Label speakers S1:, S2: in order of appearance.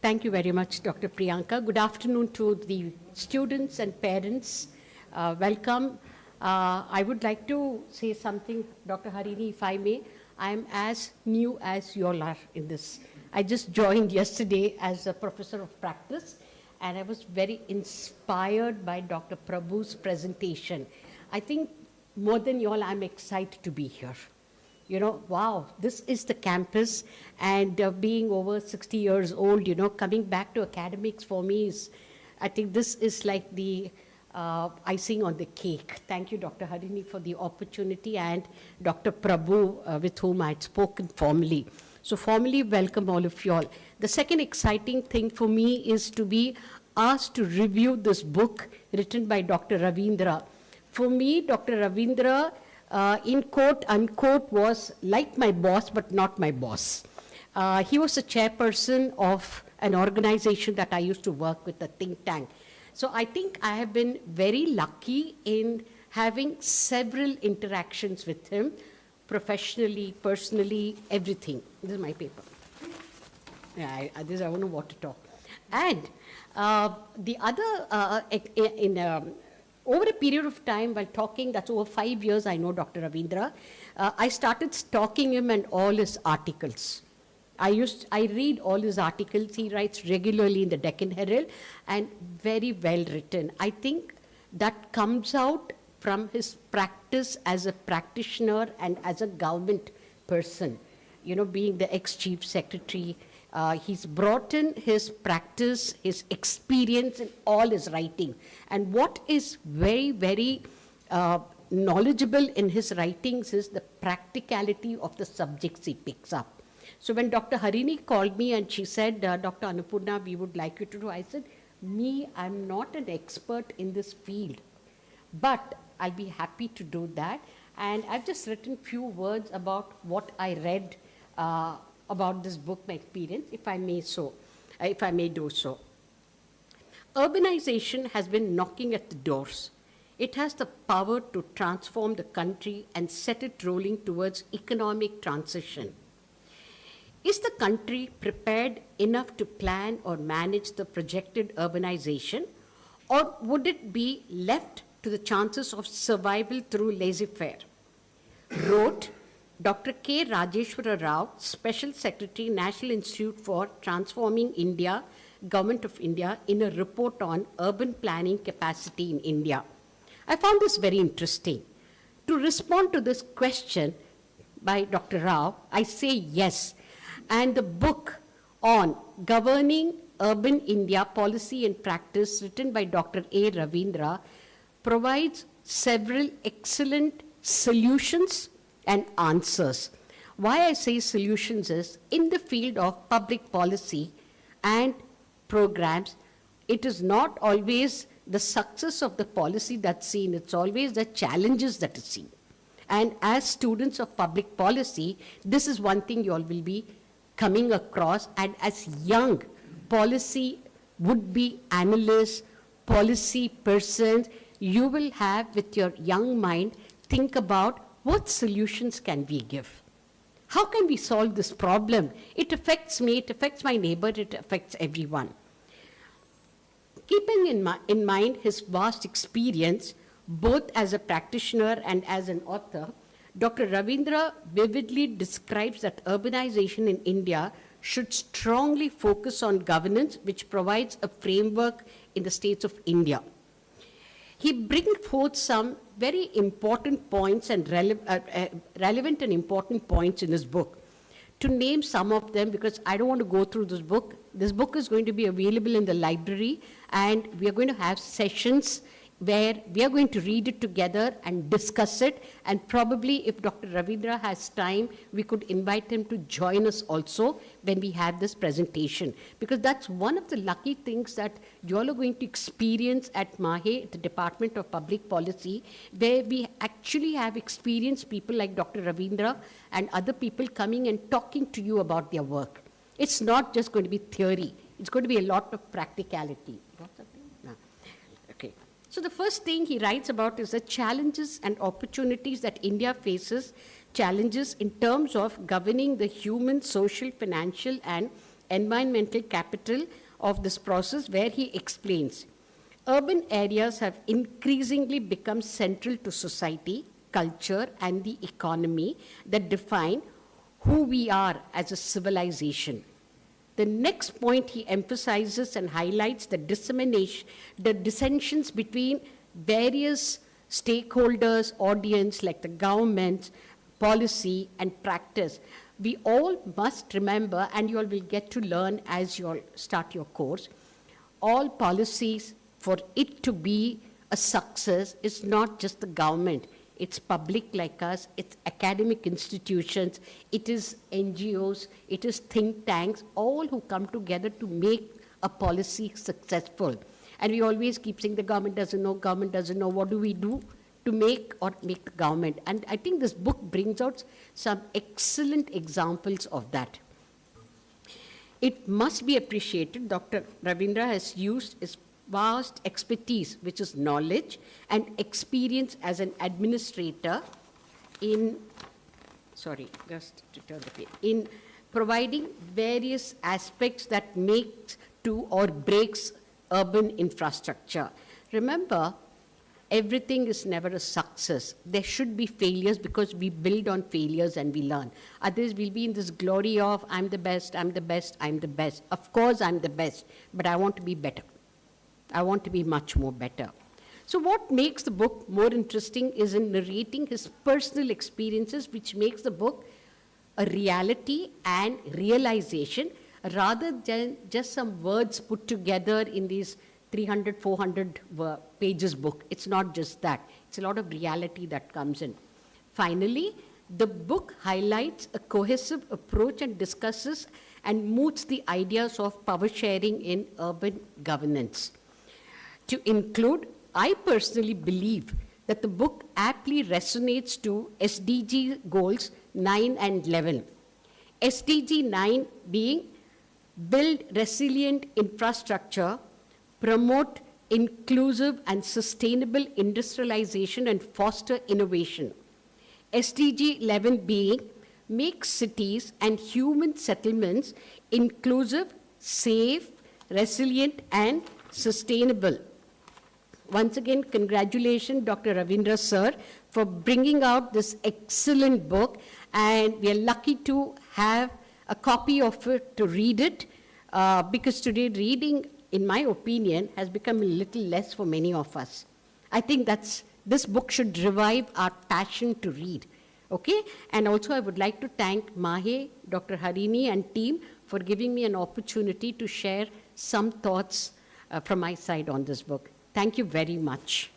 S1: Thank you very much, Dr. Priyanka. Good afternoon to the students and parents. Welcome. I would like to say something, Dr. Harini, if I may. I'm as new as you all are in this. I just joined yesterday as a professor of practice, and I was very inspired by Dr. Prabhu's presentation. I think more than you all, I'm excited to be here. You know, wow, this is the campus, and being over 60 years old, you know, coming back to academics for me is, I think this is like the icing on the cake. Thank you, Dr. Harini, for the opportunity, and Dr. Prabhu, with whom I had spoken formally. So formally, welcome all of you all. The second exciting thing for me is to be asked to review this book written by Dr. Ravindra. For me, Dr. Ravindra, in quote, unquote, was like my boss, but not my boss. He was the chairperson of an organization that I used to work with, a think tank. So I think I have been very lucky in having several interactions with him, professionally, personally, everything. This is my paper. Yeah, I don't know what to talk. And the other, over a period of time, while talking, that's over 5 years, I know Dr. Ravindra, I started stalking him and all his articles. I read all his articles. He writes regularly in the Deccan Herald, and very well written. I think that comes out from his practice as a practitioner and as a government person. You know, being the ex-chief secretary, he's brought in his practice, his experience in all his writing. And what is very, very knowledgeable in his writings is the practicality of the subjects he picks up. So when Dr. Harini called me and she said, Dr. Annapurna, we would like you to do, I said, I'm not an expert in this field, but I'll be happy to do that. And I've just written few words about what I read about this book, my experience, if I may do so. Urbanization has been knocking at the doors. It has the power to transform the country and set it rolling towards economic transition. Is the country prepared enough to plan or manage the projected urbanization, or would it be left to the chances of survival through laissez-faire? Wrote Dr. K. Rajeshwara Rao, Special Secretary, National Institute for Transforming India, Government of India, in a report on urban planning capacity in India. I found this very interesting. To respond to this question by Dr. Rao, I say yes. And the book on Governing Urban India Policy and Practice, written by Dr. A. Ravindra, provides several excellent solutions and answers. Why I say solutions is, in the field of public policy and programs, it is not always the success of the policy that's seen, it's always the challenges that is seen. And as students of public policy, this is one thing you all will be coming across, and as young policy would-be analysts, policy persons, you will have with your young mind, think about what solutions can we give? How can we solve this problem? It affects me, it affects my neighbor, it affects everyone. Keeping in mind his vast experience, both as a practitioner and as an author, Dr. Ravindra vividly describes that urbanization in India should strongly focus on governance, which provides a framework in the states of India. He brings forth some very important points and relevant and important points in his book. To name some of them, because I don't want to go through this book is going to be available in the library, and we are going to have sessions where we are going to read it together and discuss it, and probably if Dr. Ravindra has time, we could invite him to join us also when we have this presentation, because that's one of the lucky things that you all are going to experience at MAHE, the Department of Public Policy, where we actually have experienced people like Dr. Ravindra and other people coming and talking to you about their work. It's not just going to be theory, it's going to be a lot of practicality. No. Okay. So the first thing he writes about is the challenges and opportunities that India faces, challenges in terms of governing the human, social, financial, and environmental capital of this process, where he explains, urban areas have increasingly become central to society, culture, and the economy that define who we are as a civilization. The next point he emphasizes and highlights the dissensions between various stakeholders, audience, like the government, policy, and practice. We all must remember, and you all will get to learn as you all start your course, all policies, for it to be a success, is not just the government. It's public like us, it's academic institutions, it is NGOs, it is think tanks, all who come together to make a policy successful. And we always keep saying the government doesn't know, what do we do to make the government? And I think this book brings out some excellent examples of that. It must be appreciated, Dr. Ravindra has used his vast expertise, which is knowledge and experience as an administrator in providing various aspects that makes to or breaks urban infrastructure. Remember, everything is never a success. There should be failures because we build on failures and we learn. Others will be in this glory of, I'm the best, I'm the best, I'm the best. Of course, I'm the best, but I want to be better. I want to be much more better. So what makes the book more interesting is in narrating his personal experiences, which makes the book a reality and realization, rather than just some words put together in these 300, 400 pages book. It's not just that. It's a lot of reality that comes in. Finally, the book highlights a cohesive approach and discusses and moots the ideas of power sharing in urban governance. To include, I personally believe that the book aptly resonates to SDG goals 9 and 11. SDG 9 being build resilient infrastructure, promote inclusive and sustainable industrialization, and foster innovation. SDG 11 being make cities and human settlements inclusive, safe, resilient, and sustainable. Once again, congratulations, Dr. Ravindra sir, for bringing out this excellent book, and we are lucky to have a copy of it to read it, because today reading, in my opinion, has become a little less for many of us. I think this book should revive our passion to read. Okay? And also I would like to thank Mahe, Dr. Harini, and team for giving me an opportunity to share some thoughts from my side on this book. Thank you very much.